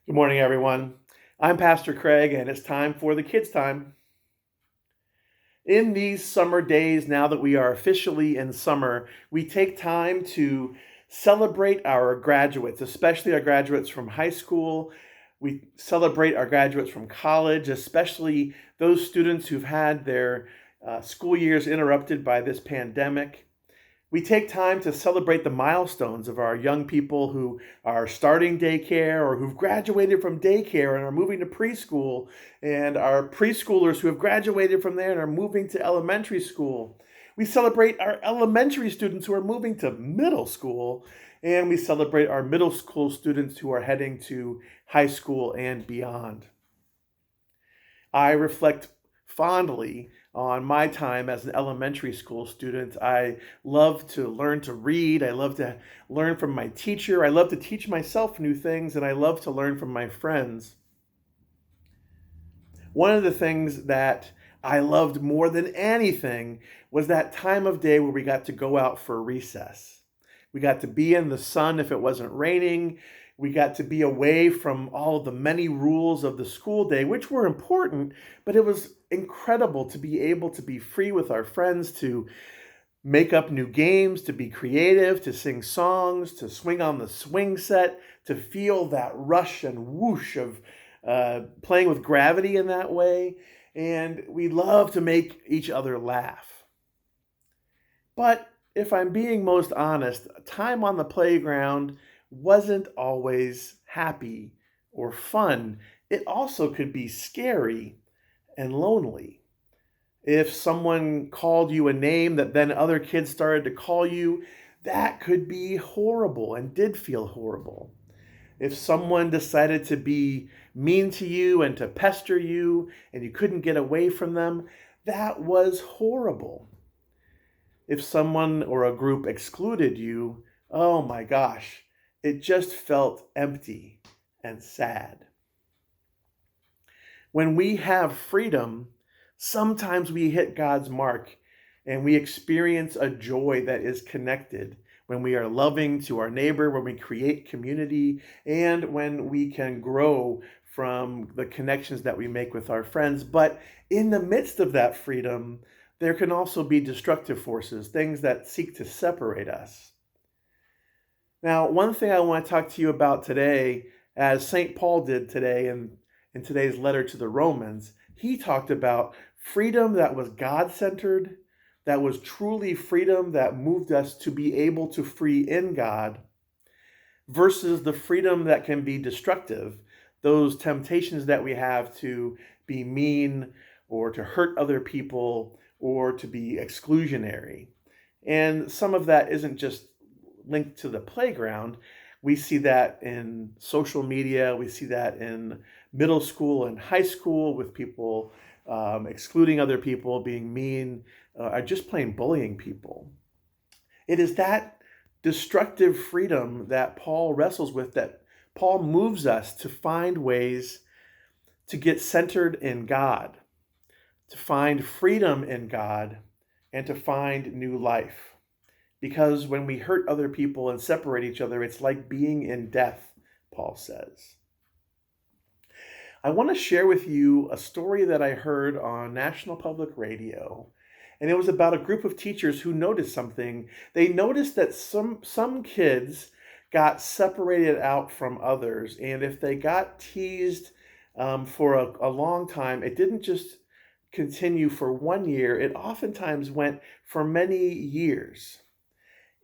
Good morning, everyone. I'm Pastor Craig, and it's time for the kids' time. In these summer days, now that we are officially in summer, we take time to celebrate our graduates, especially our graduates from high school. We celebrate our graduates from college, especially those students who've had their school years interrupted by this pandemic. We take time to celebrate the milestones of our young people who are starting daycare or who've graduated from daycare and are moving to preschool, and our preschoolers who have graduated from there and are moving to elementary school. We celebrate our elementary students who are moving to middle school, and we celebrate our middle school students who are heading to high school and beyond. I reflect fondly on my time as an elementary school student. I love to learn to read. I love to learn from my teacher. I love to teach myself new things, and I love to learn from my friends. One of the things that I loved more than anything was that time of day where we got to go out for recess. We got to be in the sun if it wasn't raining. We got to be away from all of the many rules of the school day, which were important, but it was incredible to be able to be free with our friends, to make up new games, to be creative, to sing songs, to swing on the swing set, to feel that rush and whoosh of playing with gravity in that way. And we love to make each other laugh. But if I'm being most honest, time on the playground wasn't always happy or fun. It also could be scary and lonely. If someone called you a name that then other kids started to call you, that could be horrible and did feel horrible. If someone decided to be mean to you and to pester you and you couldn't get away from them, that was horrible. If someone or a group excluded you, oh my gosh, it just felt empty and sad. When we have freedom, sometimes we hit God's mark and we experience a joy that is connected when we are loving to our neighbor, when we create community, and when we can grow from the connections that we make with our friends. But in the midst of that freedom, there can also be destructive forces, things that seek to separate us. Now, one thing I want to talk to you about today, as St. Paul did today in today's letter to the Romans, he talked about freedom that was God-centered, that was truly freedom that moved us to be able to free in God, versus the freedom that can be destructive, those temptations that we have to be mean or to hurt other people or to be exclusionary. And some of that isn't just linked to the playground. We see that in social media. We see that in middle school and high school with people excluding other people, being mean, or just plain bullying people. It is that destructive freedom that Paul wrestles with, that Paul moves us to find ways to get centered in God, to find freedom in God, and to find new life. Because when we hurt other people and separate each other, it's like being in death, Paul says. I want to share with you a story that I heard on National Public Radio. And it was about a group of teachers who noticed something. They noticed that some kids got separated out from others. And if they got teased for a long time, it didn't just continue for 1 year. It oftentimes went for many years.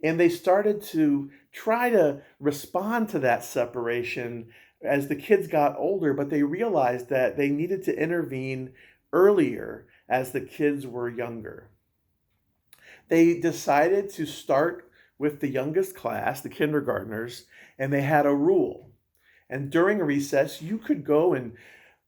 And they started to try to respond to that separation as the kids got older, but they realized that they needed to intervene earlier as the kids were younger. They decided to start with the youngest class, the kindergartners, and they had a rule. And during a recess, you could go and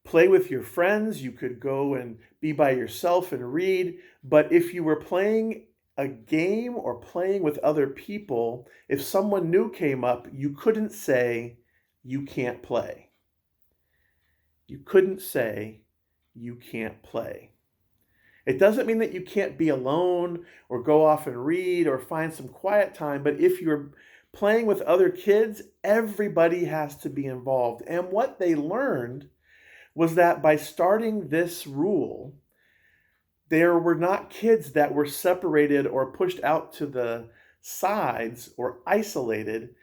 play with your friends, you could go and be by yourself and read, but if you were playing a game or playing with other people, if someone new came up, you couldn't say, "You can't play." You couldn't say, "You can't play." It doesn't mean that you can't be alone or go off and read or find some quiet time, but if you're Playing with other kids, everybody has to be involved. And what they learned was that by starting this rule, there were not kids that were separated or pushed out to the sides or isolated.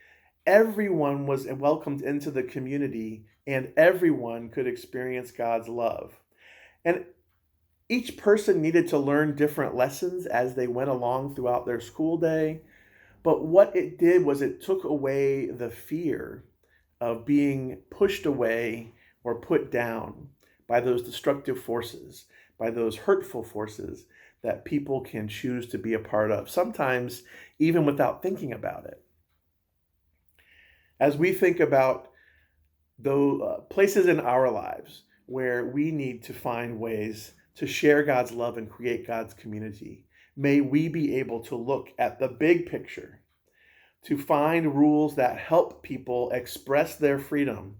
Everyone was welcomed into the community and everyone could experience God's love. And each person needed to learn different lessons as they went along throughout their school day. But what it did was it took away the fear of being pushed away or put down by those destructive forces, by those hurtful forces that people can choose to be a part of, sometimes even without thinking about it. As we think about those places in our lives where we need to find ways to share God's love and create God's community, may we be able to look at the big picture, to find rules that help people express their freedom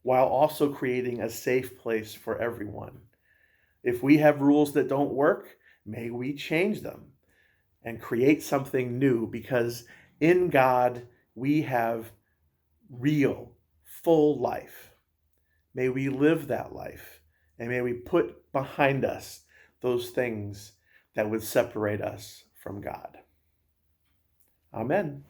while also creating a safe place for everyone. If we have rules that don't work, may we change them and create something new, because in God we have real, full life. May we live that life, and may we put behind us those things that would separate us from God. Amen.